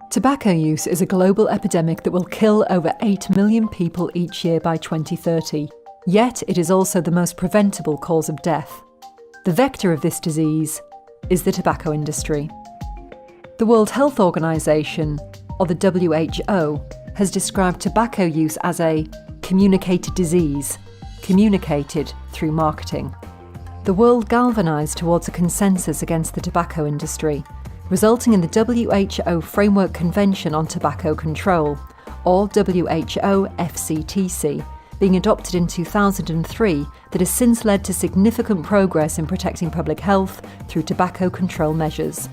Tobacco use is a global epidemic that will kill over 8 million people each year by 2030. Yet it is also the most preventable cause of death. The vector of this disease is the tobacco industry. The World Health Organization, or the WHO, has described tobacco use as a communicated disease, communicated through marketing. The world galvanized towards a consensus against the tobacco industry, resulting in the WHO Framework Convention on Tobacco Control, or WHO FCTC, being adopted in 2003 that has since led to significant progress in protecting public health through tobacco control measures.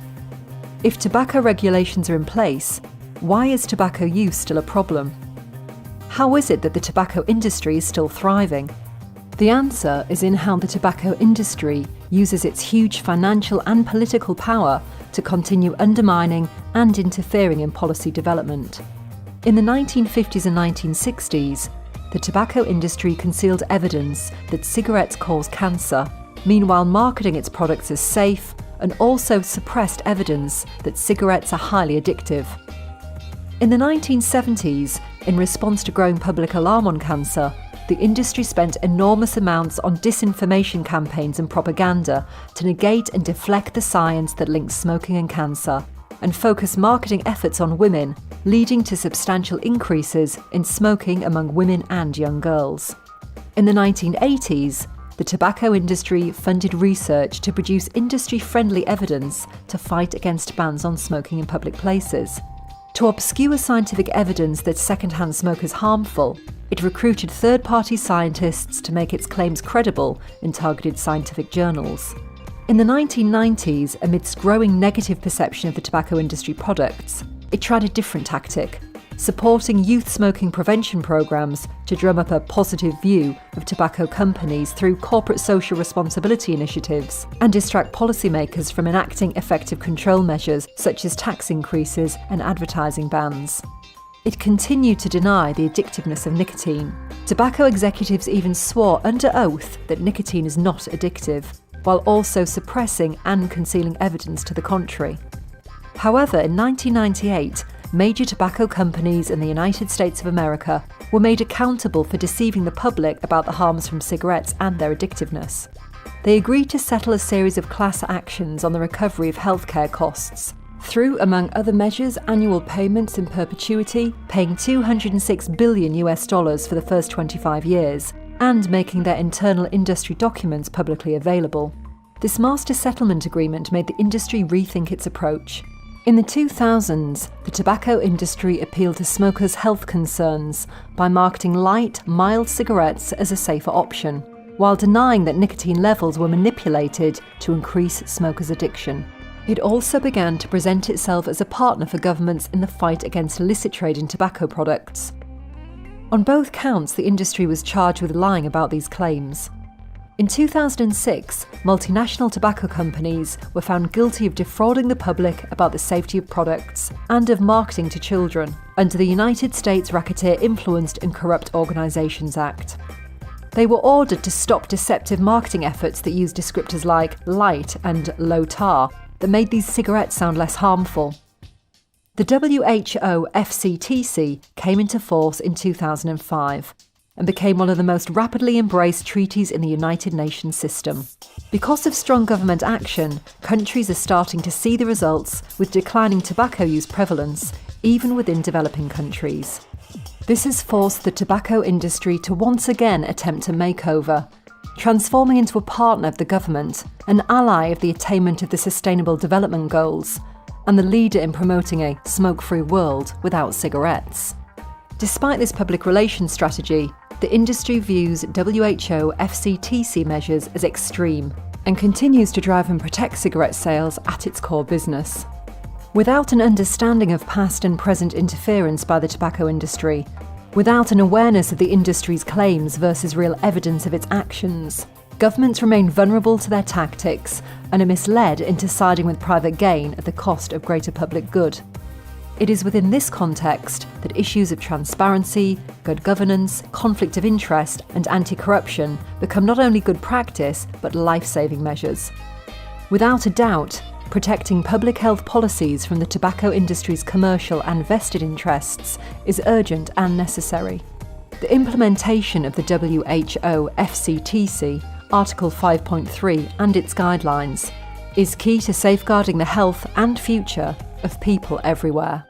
If tobacco regulations are in place, why is tobacco use still a problem? How is it that the tobacco industry is still thriving? The answer is in how the tobacco industry uses its huge financial and political power to continue undermining and interfering in policy development. In the 1950s and 1960s, the tobacco industry concealed evidence that cigarettes cause cancer, meanwhile marketing its products as safe, and also suppressed evidence that cigarettes are highly addictive. In the 1970s, in response to growing public alarm on cancer, the industry spent enormous amounts on disinformation campaigns and propaganda to negate and deflect the science that links smoking and cancer, and focus marketing efforts on women, leading to substantial increases in smoking among women and young girls. In the 1980s, the tobacco industry funded research to produce industry-friendly evidence to fight against bans on smoking in public places. To obscure scientific evidence that secondhand smoke is harmful, it recruited third-party scientists to make its claims credible in targeted scientific journals. In the 1990s, amidst growing negative perception of the tobacco industry products, it tried a different tactic, supporting youth smoking prevention programs to drum up a positive view of tobacco companies through corporate social responsibility initiatives and distract policymakers from enacting effective control measures such as tax increases and advertising bans. It continued to deny the addictiveness of nicotine. Tobacco executives even swore under oath that nicotine is not addictive, while also suppressing and concealing evidence to the contrary. However, in 1998, major tobacco companies in the United States of America were made accountable for deceiving the public about the harms from cigarettes and their addictiveness. They agreed to settle a series of class actions on the recovery of healthcare costs, through, among other measures, annual payments in perpetuity, paying $206 billion for the first 25 years, and making their internal industry documents publicly available. This master settlement agreement made the industry rethink its approach. In the 2000s, the tobacco industry appealed to smokers' health concerns by marketing light, mild cigarettes as a safer option, while denying that nicotine levels were manipulated to increase smokers' addiction. It also began to present itself as a partner for governments in the fight against illicit trade in tobacco products. On both counts, the industry was charged with lying about these claims. In 2006, multinational tobacco companies were found guilty of defrauding the public about the safety of products and of marketing to children under the United States Racketeer Influenced and Corrupt Organizations Act. They were ordered to stop deceptive marketing efforts that used descriptors like light and low tar that made these cigarettes sound less harmful. The WHO FCTC came into force in 2005 and became one of the most rapidly embraced treaties in the United Nations system. Because of strong government action, countries are starting to see the results with declining tobacco use prevalence, even within developing countries. This has forced the tobacco industry to once again attempt a makeover, transforming into a partner of the government, an ally of the attainment of the Sustainable Development Goals, and the leader in promoting a smoke-free world without cigarettes. Despite this public relations strategy, the industry views WHO FCTC measures as extreme and continues to drive and protect cigarette sales at its core business. Without an understanding of past and present interference by the tobacco industry, without an awareness of the industry's claims versus real evidence of its actions, governments remain vulnerable to their tactics and are misled into siding with private gain at the cost of greater public good. It is within this context that issues of transparency, good governance, conflict of interest, and anti-corruption become not only good practice, but life-saving measures. Without a doubt, protecting public health policies from the tobacco industry's commercial and vested interests is urgent and necessary. The implementation of the WHO FCTC, Article 5.3 and its guidelines, is key to safeguarding the health and future of people everywhere.